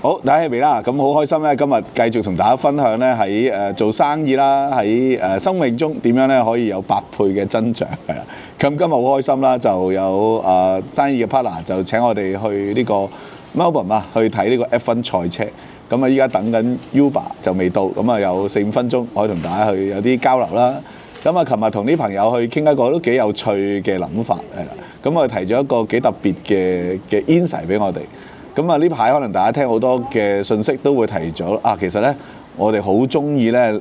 好，大家起嚟啦！咁好開心咧，今日繼續同大家分享咧喺做生意啦，喺生命中點樣咧可以有8倍嘅增長係啦。咁今日好開心啦，就有生意嘅 partner 就請我哋去呢個 Melbourne 啊，去睇呢個 F1 賽車。咁啊，依家等緊 Uber 就未到，咁啊有4-5分鐘可以同大家去有啲交流啦。咁啊，琴日同啲朋友去傾一個都幾有趣嘅諗法係啦。咁我哋提咗一個幾特別嘅 insight 俾我哋。咁啊，呢排可能大家聽好多嘅信息都會提咗啊，其實咧我哋好中意咧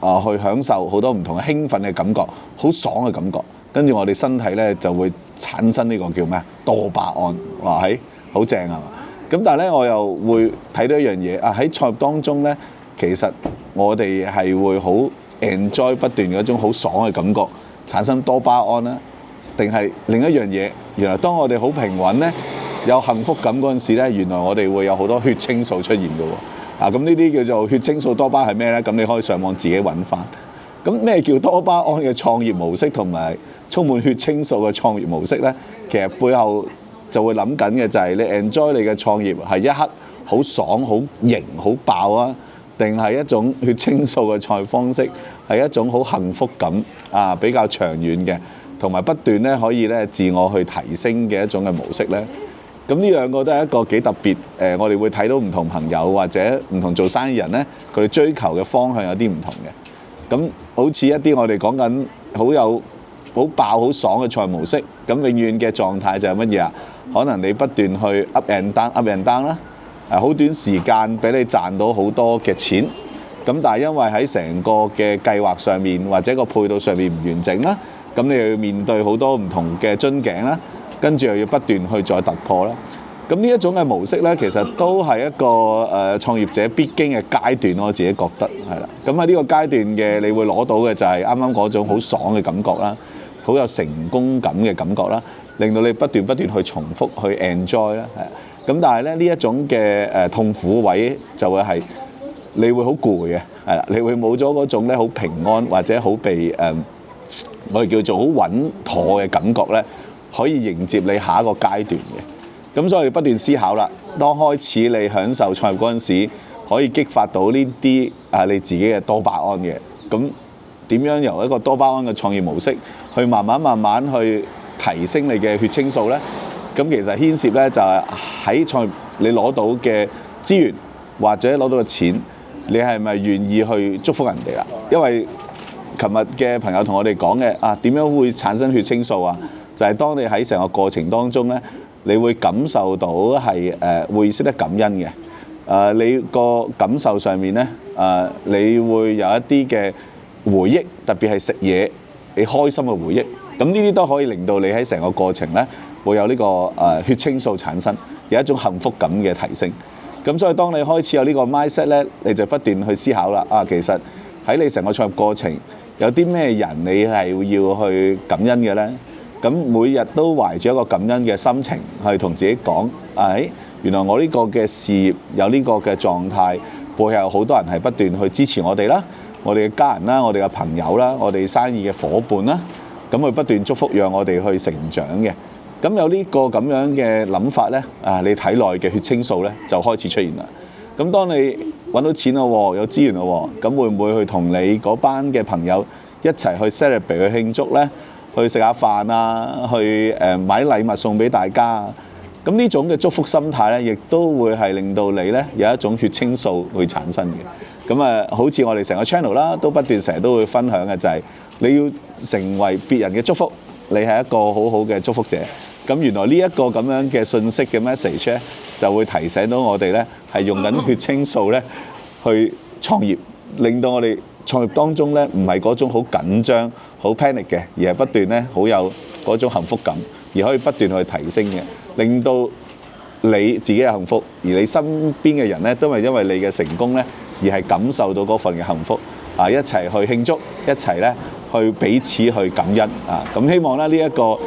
去享受好多唔同嘅興奮嘅感覺，好爽嘅感覺，跟住我哋身體咧就會產生呢個叫咩啊？多巴胺，哇係好正係嘛？咁但係咧我又會睇到一樣嘢啊，喺創業當中咧，其實我哋係會好 enjoy 不斷嗰種好爽嘅感覺，產生多巴胺啦，定係另一樣嘢？原來當我哋好平穩咧，有幸福感嗰陣時咧，原來我哋會有好多血清素出現嘅喎。啊，咁呢啲叫做血清素多巴係咩咧？咁你可以上網自己揾翻。咁咩叫多巴胺嘅創業模式同埋充滿血清素嘅創業模式咧？其實背後就會諗緊嘅就係你 enjoy 你嘅創業係一刻好爽、好型、好爆啊，定係一種血清素嘅創業方式係一種好幸福感啊，比較長遠嘅，同埋不斷咧可以咧自我去提升嘅一種嘅模式咧。咁呢兩個都係一個幾特別，我哋會睇到唔同朋友或者唔同做生意人咧，佢哋追求嘅方向有啲唔同嘅。咁好似一啲我哋講緊好爆好爽嘅創業模式，咁永遠嘅狀態就係乜嘢啊？可能你不斷去 up and down 啦，好短時間俾你賺到好多嘅錢，咁但係因為喺成個嘅計劃上面或者個配套上面唔完整啦，咁你又要面對好多唔同嘅樽頸啦。跟住又要不斷去再突破啦，咁呢一種嘅模式咧，其實都係一個創業者必經嘅階段，我自己覺得係啦。咁喺呢個階段嘅，你會攞到嘅就係啱啱嗰種好爽嘅感覺啦，好有成功感嘅感覺啦，令到你不斷去重複去 enjoy 啦，係。咁但係咧呢一種嘅痛苦位就會係你會好攰嘅，係啦，你會冇咗嗰種咧好平安或者好被我哋叫做好穩妥嘅感覺咧。可以迎接你下一個階段嘅，咁所以不斷思考啦。當開始你享受創業嗰陣時，可以激發到呢啲你自己嘅多巴胺嘅，咁點樣由一個多巴胺嘅創業模式，去慢慢去提升你嘅血清素咧？咁其實牽涉咧就係喺創業你攞到嘅資源或者攞到嘅錢，你係咪願意去祝福人哋啦？因為琴日嘅朋友同我哋講嘅點樣會產生血清素啊？就係當你喺成個過程當中咧，你會感受到係會識得感恩嘅。你個感受上面咧，你會有一啲嘅回憶，特別係食嘢你開心嘅回憶。咁呢啲都可以令到你喺成個過程咧，會有呢個血清素產生，有一種幸福感嘅提升。咁所以當你開始有呢個 mindset 咧，你就不斷去思考啦。其實喺你成個創業過程，有啲咩人你係要去感恩嘅咧？咁每日都懷住一個感恩嘅心情去同自己講，原來我呢個嘅事業有呢個嘅狀態，背後有好多人係不斷去支持我哋啦，我哋嘅家人啦，我哋嘅朋友啦，我哋生意嘅夥伴啦，咁去不斷祝福，讓我哋去成長嘅。咁有呢個咁樣嘅諗法咧，你體內嘅血清素咧就開始出現啦。咁當你揾到錢咯，有資源咯，咁會唔會去同你嗰班嘅朋友一齊去 celebrate 去慶祝咧？去食下飯啊，去買禮物送俾大家。咁呢種嘅祝福心態咧，亦都會係令到你咧有一種血清素去產生嘅。咁好似我哋成個 channel 啦，都不斷成日都會分享嘅就係你要成為別人嘅祝福，你係一個好好嘅祝福者。咁原來呢一個咁樣嘅信息嘅 message 咧，就會提醒到我哋咧係用緊血清素咧去創業，令到我哋創業當中咧，唔係嗰種好緊張、好 panic 嘅，而係不斷咧好有嗰種幸福感，而可以不斷去提升嘅，令到你自己嘅幸福，而你身邊嘅人咧都係因為你嘅成功咧，而係感受到嗰份嘅幸福一齊去慶祝，一齊咧去彼此去感恩咁希望咧呢一個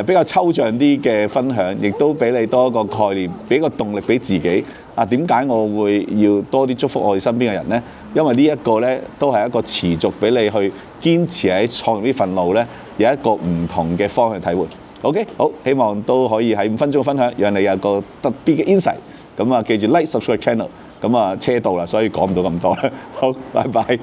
比較抽象啲嘅分享，亦都俾你多一個概念，俾個動力俾自己點解我會要多啲祝福我哋身邊嘅人呢？因為呢一個呢，都係一個持續俾你去堅持喺創業呢份路呢，有一個唔同嘅方向體會。OK， 好，希望都可以喺5分鐘分享，讓你有個特別嘅 insight。咁啊，記住 like subscribe channel。咁啊，車到啦，所以講唔到咁多啦。好，拜拜。